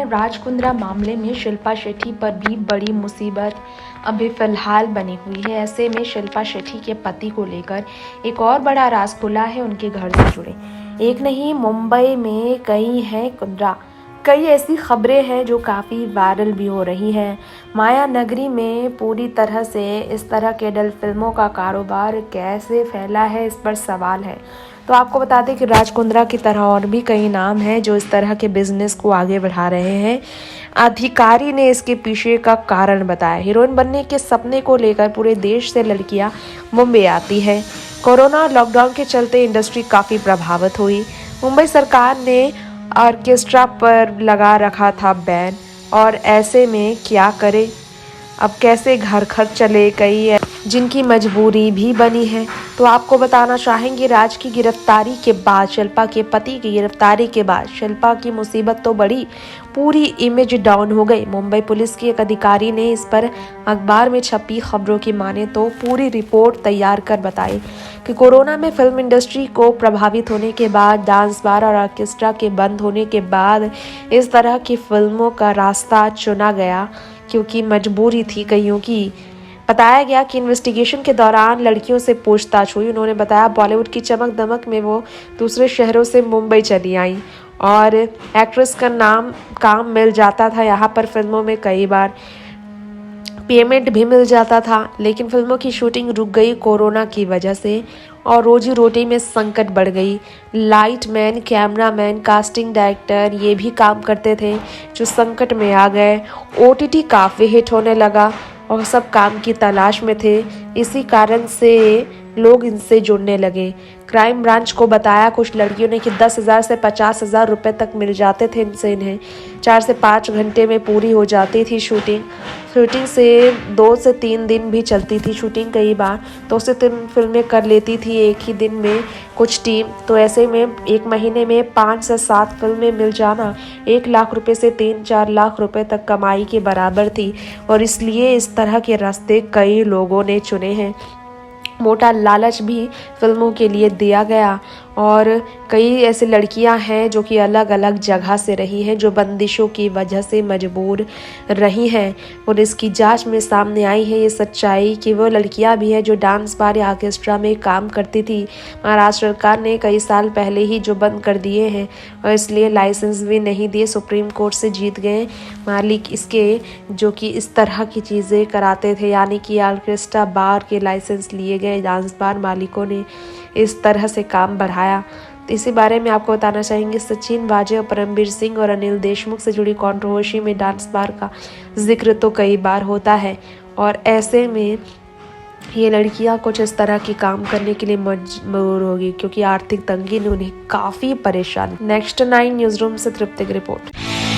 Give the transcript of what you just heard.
राज कुंद्रा मामले में शिल्पा शेट्टी पर भी बड़ी मुसीबत अभी फिलहाल बनी हुई है। ऐसे में शिल्पा शेट्टी के पति को लेकर एक और बड़ा राज खुला है उनके घर से जुड़े। एक नहीं, मुंबई में कई हैं कुंद्रा। कई ऐसी खबरें हैं जो काफ़ी वायरल भी हो रही हैं। माया नगरी में पूरी तरह से इस तरह के एडल्ट फिल्मों का कारोबार कैसे फैला है, इस पर सवाल है। तो आपको बता दें कि राज कुंद्रा की तरह और भी कई नाम हैं जो इस तरह के बिजनेस को आगे बढ़ा रहे हैं। अधिकारी ने इसके पीछे का कारण बताया। हीरोइन बनने के सपने को लेकर पूरे देश से लड़कियां मुंबई आती है। कोरोना और लॉकडाउन के चलते इंडस्ट्री काफ़ी प्रभावित हुई। मुंबई सरकार ने ऑर्केस्ट्रा पर लगा रखा था बैन, और ऐसे में क्या करे, अब कैसे घर खर्च चले, कई जिनकी मजबूरी भी बनी है। तो आपको बताना चाहेंगे, राज की गिरफ्तारी के बाद, शिल्पा के पति की गिरफ्तारी के बाद शिल्पा की मुसीबत तो बढ़ी, पूरी इमेज डाउन हो गई। मुंबई पुलिस के एक अधिकारी ने इस पर अखबार में छपी खबरों की माने तो पूरी रिपोर्ट तैयार कर बताई कि कोरोना में फिल्म इंडस्ट्री को प्रभावित होने के बाद, डांस बार और ऑर्केस्ट्रा के बंद होने के बाद इस तरह की फिल्मों का रास्ता चुना गया क्योंकि मजबूरी थी कईयों की। बताया गया कि इन्वेस्टिगेशन के दौरान लड़कियों से पूछताछ हुई। उन्होंने बताया बॉलीवुड की चमक दमक में वो दूसरे शहरों से मुंबई चली आई और एक्ट्रेस का काम मिल जाता था। यहाँ पर फिल्मों में कई बार पेमेंट भी मिल जाता था, लेकिन फिल्मों की शूटिंग रुक गई कोरोना की वजह से और रोजी रोटी में संकट बढ़ गई। लाइटमैन, कैमरामैन, कास्टिंग डायरेक्टर ये भी काम करते थे जो संकट में आ गए। ओटीटी काफ़ी हिट होने लगा और सब काम की तलाश में थे। इसी कारण से लोग इनसे जुड़ने लगे। क्राइम ब्रांच को बताया कुछ लड़कियों ने कि 10,000 से 50,000 रुपए तक मिल जाते थे इनसे। इन्हें 4 से 5 घंटे में पूरी हो जाती थी शूटिंग से 2 से 3 दिन भी चलती थी शूटिंग। कई बार 2 से 3 फिल्में कर लेती थी एक ही दिन में कुछ टीम। तो ऐसे में एक महीने में 5 से 7 फिल्में मिल जाना 1 लाख रुपए से 3-4 लाख रुपए तक कमाई के बराबर थी, और इसलिए इस तरह के रास्ते कई लोगों ने चुने हैं। मोटा लालच भी फिल्मों के लिए दिया गया और कई ऐसी लड़कियां हैं जो कि अलग अलग जगह से रही हैं, जो बंदिशों की वजह से मजबूर रही हैं। और इसकी जांच में सामने आई है ये सच्चाई कि वो लड़कियां भी हैं जो डांस बार या ऑर्केस्ट्रा में काम करती थी। महाराष्ट्र सरकार ने कई साल पहले ही जो बंद कर दिए हैं और इसलिए लाइसेंस भी नहीं दिए, सुप्रीम कोर्ट से जीत गए मालिक इसके जो कि इस तरह की चीज़ें कराते थे, यानी कि ऑर्केस्ट्रा बार के लाइसेंस लिए गए। डांस बार मालिकों ने इस तरह से काम बढ़ाया। तो इसी बारे में आपको बताना चाहेंगे, सचिन वाजे और परमवीर सिंह और अनिल देशमुख से जुड़ी कंट्रोवर्सी में डांस बार का जिक्र तो कई बार होता है, और ऐसे में ये लड़कियां कुछ इस तरह की काम करने के लिए मजबूर होगी क्योंकि आर्थिक तंगी ने उन्हें काफ़ी परेशान। नेक्स्ट 9 न्यूज़ रूम से तृप्ति की रिपोर्ट।